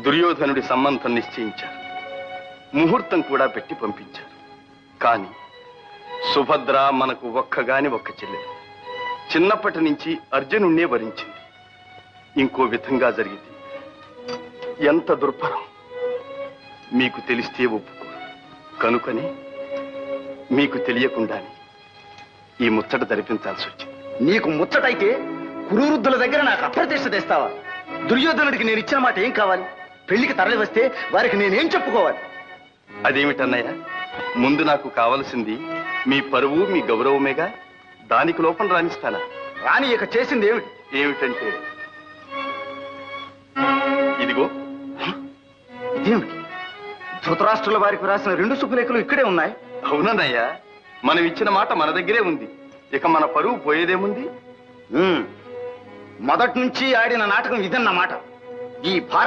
దుర్యోధనుడి సంబంధం నిశ్చయించారు. ముహూర్తం కూడా పెట్టి పంపించారు. కానీ సుభద్ర మనకు ఒక్కగాని ఒక్క చెల్లెలు. చిన్నప్పటి నుంచి అర్జునుణ్ణే వరించింది. ఇంకో విధంగా జరిగింది ఎంత దుర్భరం. మీకు తెలిస్తే ఒప్పుకో. కనుకని మీకు తెలియకుండానే ఈ ముచ్చట జరిపించాల్సి వచ్చింది. నీకు ముచ్చటైతే కురువృద్ధుల దగ్గర నాకు అప్రతిష్ట తెస్తావా? దుర్యోధనుడికి నేను ఇచ్చిన మాట ఏం కావాలి? పెళ్లికి తరలి వస్తే వారికి నేనేం చెప్పుకోవాలి? అదేమిటన్నయ్య, ముందు నాకు కావలసింది మీ పరువు మీ గౌరవమేగా. దానికి లోపం రాణిస్తానా? రాని ఇక చేసింది ఏమిటి? ఏమిటంటే ఇదిగో. ఇదేమిటి? ధృతరాష్ట్రుల వారికి రాసిన 2 శుభలేఖలు ఇక్కడే ఉన్నాయి. అవునన్నయ్య, మనం ఇచ్చిన మాట మన దగ్గరే ఉంది. ఇక మన పరువు పోయేదేముంది? మొదటి నుంచి ఆడిన నాటకం ఇదన్నమాట. ఈ భారత